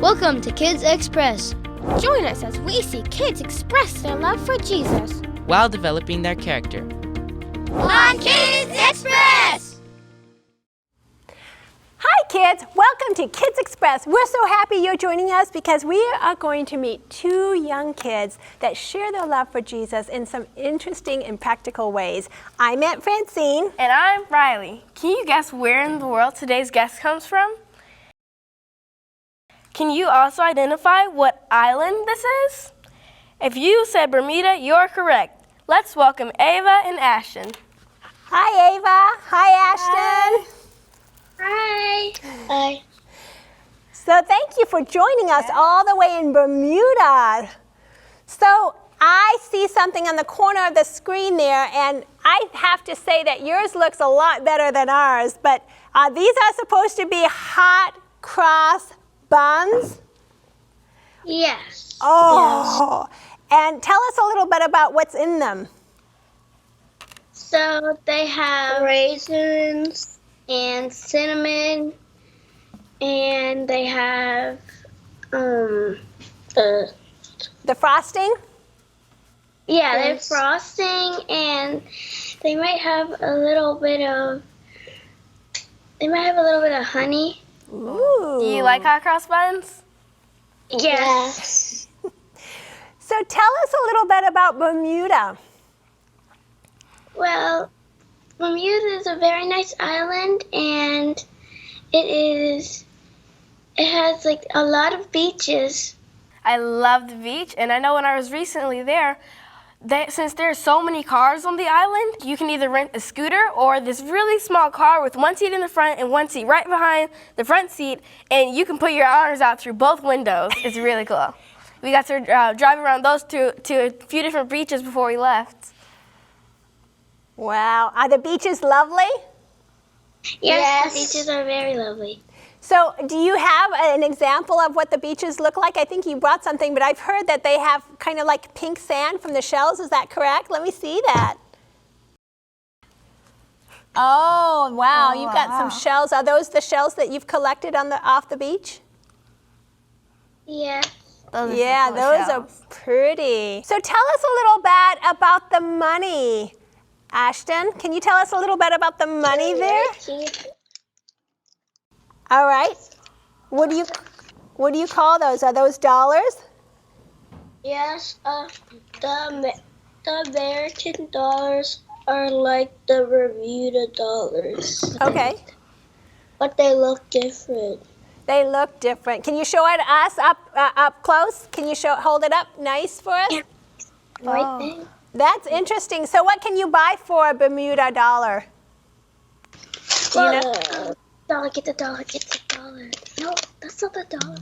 Welcome to Kids Express. Join us as we see kids express their love for Jesus while developing their character. on Kids Express! Hi kids, welcome to Kids Express. We're so happy you're joining us because we are going to meet two young kids that share their love for Jesus in some interesting and practical ways. I'm Aunt Francine. And I'm Riley. Can you guess where in the world today's guest comes from? Can you also identify what island this is? If you said Bermuda, you're correct. Let's welcome Ava and Ashton. Hi Ava. Hi Ashton. Hi! Hi. So thank you for joining us all the way in Bermuda. So I see something on the corner of the screen there, and I have to say that yours looks a lot better than ours, but these are supposed to be hot cross buns? Yes. Oh, and tell us a little bit about what's in them. So they have raisins and cinnamon, and they have The frosting? they have frosting, and they might have a little bit of honey. Ooh. Do you like hot cross buns? Yes. So tell us a little bit about Bermuda. Well, Bermuda is a very nice island, and it has like a lot of beaches. I love the beach, and I know when I was recently there, since there are so many cars on the island, you can either rent a scooter or this really small car with one seat in the front and one seat right behind the front seat, and you can put your arms out through both windows. It's really cool. We got to drive around those to a few different beaches before we left. Wow, are the beaches lovely? Yes, the beaches are very lovely. So do you have an example of what the beaches look like? I think you brought something, but I've heard that they have kind of like pink sand from the shells. Is that correct? Let me see that. Oh, wow, you've got some shells. Are those the shells that you've collected off the beach? Yeah. Yeah, those are pretty. So tell us a little bit about the money. Ashton, can you tell us a little bit about the money there? All right. What do you call those? Are those dollars? Yes, the American dollars are like the Bermuda dollars. Okay. But they look different. They look different. Can you show it us up close? Can you hold it up nice for us? Yeah. Right there. That's interesting. So what can you buy for a Bermuda dollar? Do you know? Dollar, get the dollar, get the dollar. No, that's not the dollar.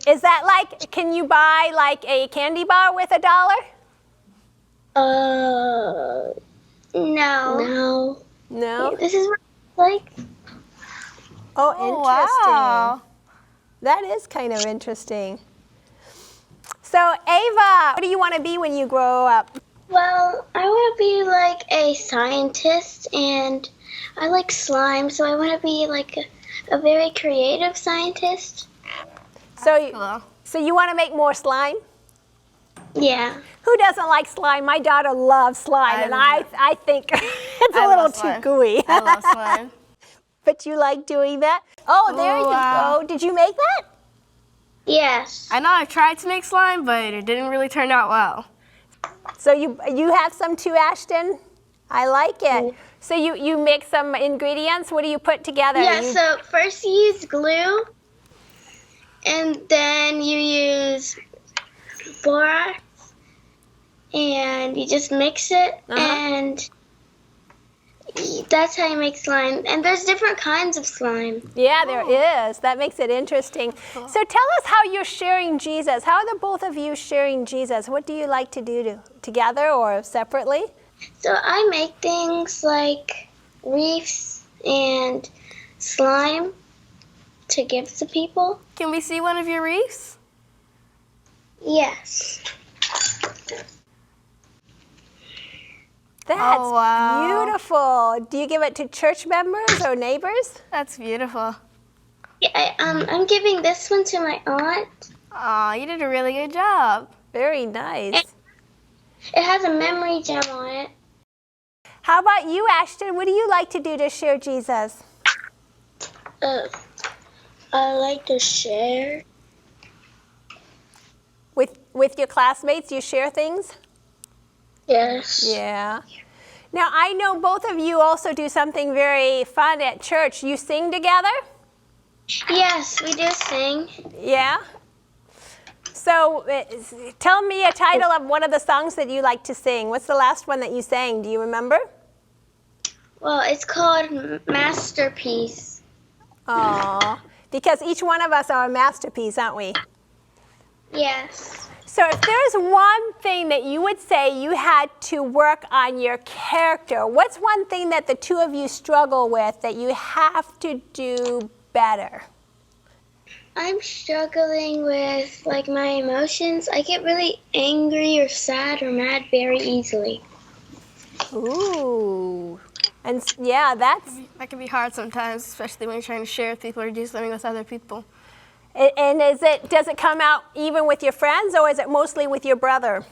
Is that like, can you buy like a candy bar with $1? No. No? This is what it's like. Oh, interesting. Wow. That is kind of interesting. So, Ava, what do you want to be when you grow up? Well, I want to be like a scientist, and I like slime, so I want to be like a very creative scientist. So Cool. you want to make more slime? Yeah. Who doesn't like slime? My daughter loves slime, I think it's a little too gooey. I love slime. But you like doing that? Oh, there you wow. go. Did you make that? Yes. I know I tried to make slime, but it didn't really turn out well. So you have some too, Ashton? I like it. So you mix some ingredients. What do you put together? Yeah, so first you use glue, and then you use borax, and you just mix it, and that's how you make slime. And there's different kinds of slime. Yeah, there is. That makes it interesting. Cool. So tell us how you're sharing Jesus. How are the both of you sharing Jesus? What do you like to do together or separately? So I make things like wreaths and slime to give to people. Can we see one of your wreaths? Yes. That's beautiful. Do you give it to church members or neighbors? That's beautiful. Yeah, I'm giving this one to my aunt. Aw, you did a really good job. Very nice. It has a memory gem on it. How about you, Ashton? What do you like to do to share Jesus? I like to share. With your classmates, you share things? Yes. Yeah. Now, I know both of you also do something very fun at church. You sing together? Yes, we do sing. Yeah? So tell me a title of one of the songs that you like to sing. What's the last one that you sang? Do you remember? Well, it's called Masterpiece. Aww. Because each one of us are a masterpiece, aren't we? Yes. So if there's one thing that you would say you had to work on your character, what's one thing that the two of you struggle with that you have to do better? I'm struggling with my emotions. I get really angry or sad or mad very easily. Ooh. And yeah, That can be hard sometimes, especially when you're trying to share with people or do something with other people. and does it come out even with your friends, or is it mostly with your brother?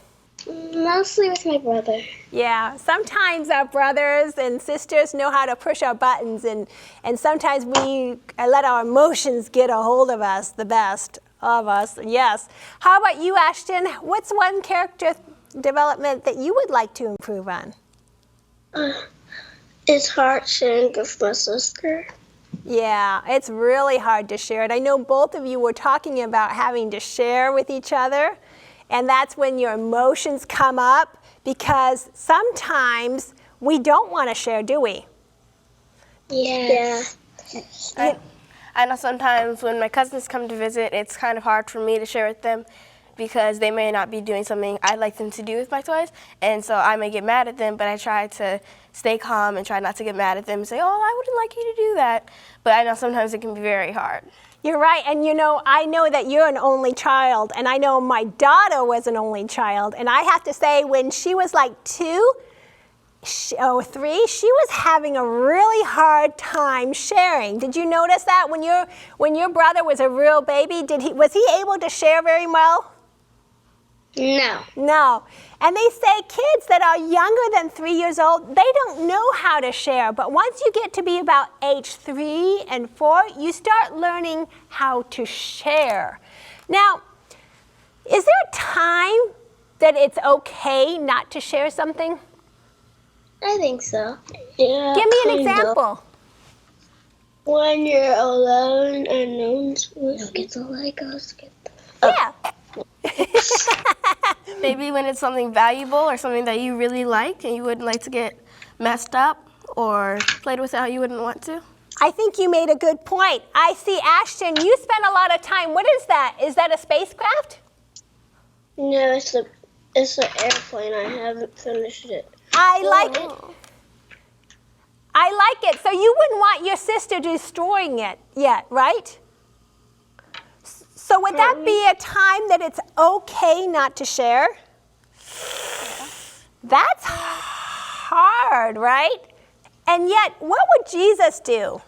Mostly with my brother. Yeah, sometimes our brothers and sisters know how to push our buttons, and sometimes we let our emotions get a hold of us, the best of us, yes. How about you, Ashton? What's one character development that you would like to improve on? It's hard sharing with my sister. Yeah, it's really hard to share it. I know both of you were talking about having to share with each other, and that's when your emotions come up, because sometimes we don't want to share, do we? Yes. I know sometimes when my cousins come to visit, it's kind of hard for me to share with them because they may not be doing something I'd like them to do with my toys, and so I may get mad at them, but I try to stay calm and try not to get mad at them and say, oh, I wouldn't like you to do that. But I know sometimes it can be very hard. You're right, and I know that you're an only child, and I know my daughter was an only child, and I have to say, when she was like 2 or 3, she was having a really hard time sharing. Did you notice that when your brother was a real baby? Was he able to share very well? No. No. And they say kids that are younger than 3 years old, they don't know how to share. But once you get to be about age 3 and 4, you start learning how to share. Now, is there a time that it's okay not to share something? I think so. Yeah. Give me an example. When you're alone and no one's with get the Legos. Yeah. Maybe when it's something valuable or something that you really like and you wouldn't like to get messed up or played with how you wouldn't want to. I think you made a good point. I see, Ashton, you spend a lot of time. What is that? Is that a spacecraft? No, it's an airplane. I haven't finished it. I like it. I like it. So you wouldn't want your sister destroying it yet, right? So would that be a time that it's okay not to share? That's hard, right? And yet, what would Jesus do?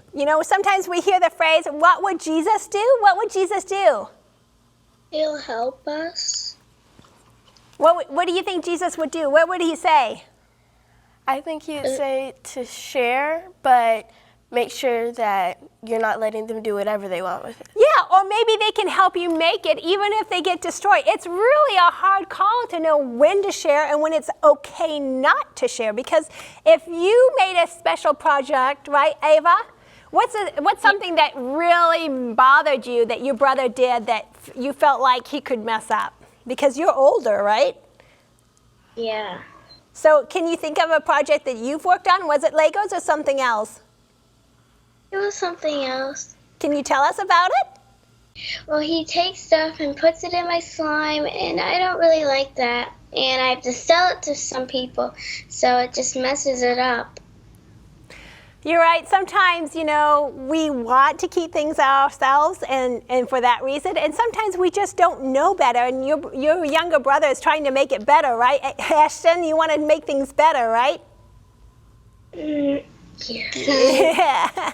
Sometimes we hear the phrase, what would Jesus do? What would Jesus do? He'll help us. What do you think Jesus would do? What would he say? I think he'd say to share, but make sure that you're not letting them do whatever they want with it. Yeah, or maybe they can help you make it even if they get destroyed. It's really a hard call to know when to share and when it's okay not to share, because if you made a special project, right, Ava? What's something that really bothered you that your brother did that you felt like he could mess up? Because you're older, right? Yeah. So can you think of a project that you've worked on? Was it Legos or something else? It was something else. Can you tell us about it? Well, he takes stuff and puts it in my slime, and I don't really like that. And I have to sell it to some people, so it just messes it up. You're right. Sometimes, we want to keep things ourselves and for that reason. And sometimes we just don't know better. And your younger brother is trying to make it better, right? Ashton, you want to make things better, right? Yeah.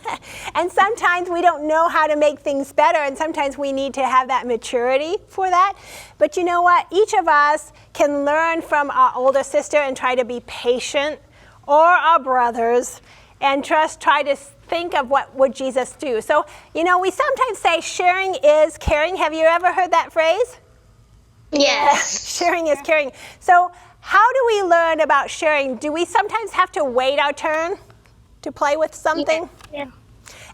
And sometimes we don't know how to make things better, and sometimes we need to have that maturity for that. But you know what? Each of us can learn from our older sister and try to be patient, or our brothers, and just try to think of what would Jesus do. So, you know, we sometimes say sharing is caring. Have you ever heard that phrase? Yes. Sharing is caring. So how do we learn about sharing? Do we sometimes have to wait our turn to play with something? Yeah.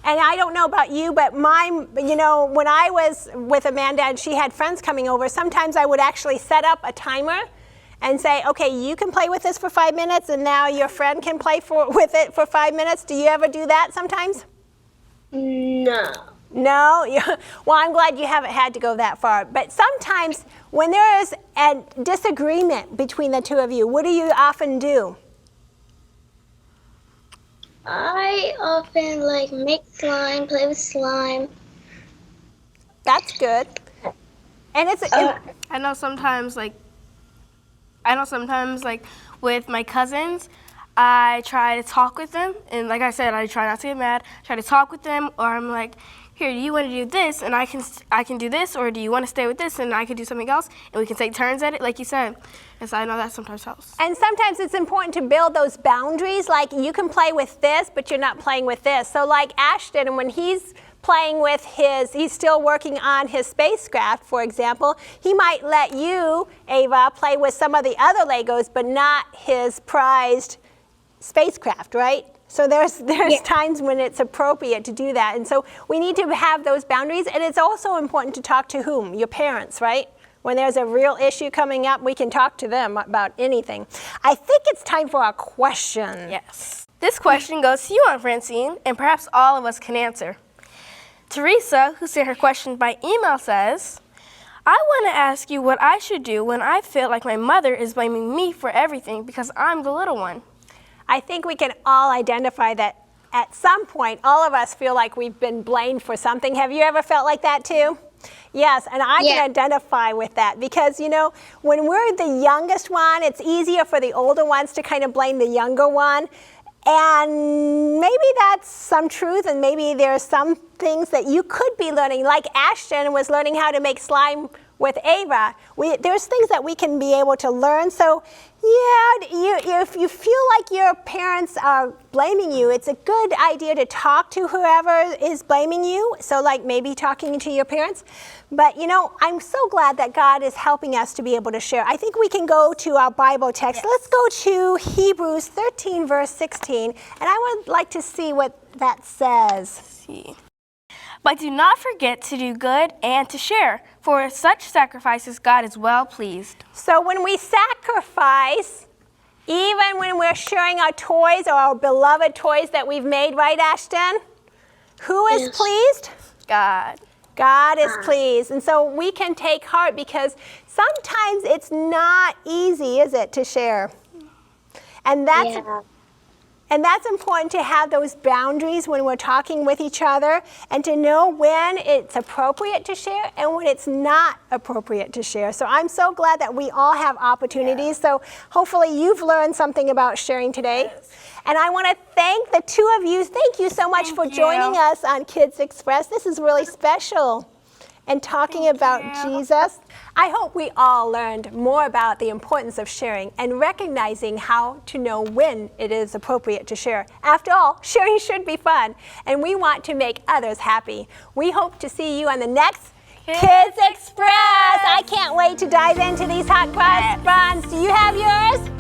And I don't know about you, but you know, when I was with Amanda and she had friends coming over, sometimes I would actually set up a timer and say, okay, you can play with this for 5 minutes, and now your friend can play with it for 5 minutes. Do you ever do that sometimes? No. No? Well, I'm glad you haven't had to go that far. But sometimes when there is a disagreement between the two of you, what do you often do? I often make slime, play with slime. That's good. And it's I know sometimes with my cousins, I try to talk with them, and like I said, I try not to get mad. Try to talk with them, or I'm like, here, do you want to do this, and I can do this, or do you want to stay with this, and I can do something else, and we can take turns at it, like you said. And so I know that sometimes helps. And sometimes it's important to build those boundaries, like you can play with this, but you're not playing with this. So like Ashton, and when he's playing with he's still working on his spacecraft, for example, he might let you, Ava, play with some of the other Legos, but not his prized spacecraft, right? So there's times when it's appropriate to do that. And so we need to have those boundaries. And it's also important to talk to whom? Your parents, right? When there's a real issue coming up, we can talk to them about anything. I think it's time for our question. Yes. This question goes to you, Aunt Francine, and perhaps all of us can answer. Teresa, who sent her question by email, says, I want to ask you what I should do when I feel like my mother is blaming me for everything because I'm the little one. I think we can all identify that at some point, all of us feel like we've been blamed for something. Have you ever felt like that too? Yes, and I can identify with that because, you know, when we're the youngest one, it's easier for the older ones to kind of blame the younger one. And maybe that's some truth, and maybe there's some things that you could be learning, like Ashton was learning how to make slime with Ava. There's things that we can be able to learn. So yeah, if you feel like your parents are blaming you, it's a good idea to talk to whoever is blaming you. So like maybe talking to your parents. But you know, I'm so glad that God is helping us to be able to share. I think we can go to our Bible text. Let's go to Hebrews 13, verse 16. And I would like to see what that says. But do not forget to do good and to share, for with such sacrifices God is well pleased. So when we sacrifice, even when we're sharing our toys or our beloved toys that we've made, right, Ashton? Who is pleased? God. God is pleased. And so we can take heart because sometimes it's not easy, is it, to share? And that's important to have those boundaries when we're talking with each other and to know when it's appropriate to share and when it's not appropriate to share. So I'm so glad that we all have opportunities. So hopefully you've learned something about sharing today. And I want to thank the two of you. Thank you so much for joining us on Kids Express. This is really special. And talking about Jesus. I hope we all learned more about the importance of sharing and recognizing how to know when it is appropriate to share. After all, sharing should be fun, and we want to make others happy. We hope to see you on the next Kids Express. I can't wait to dive into these hot cross buns. Do you have yours?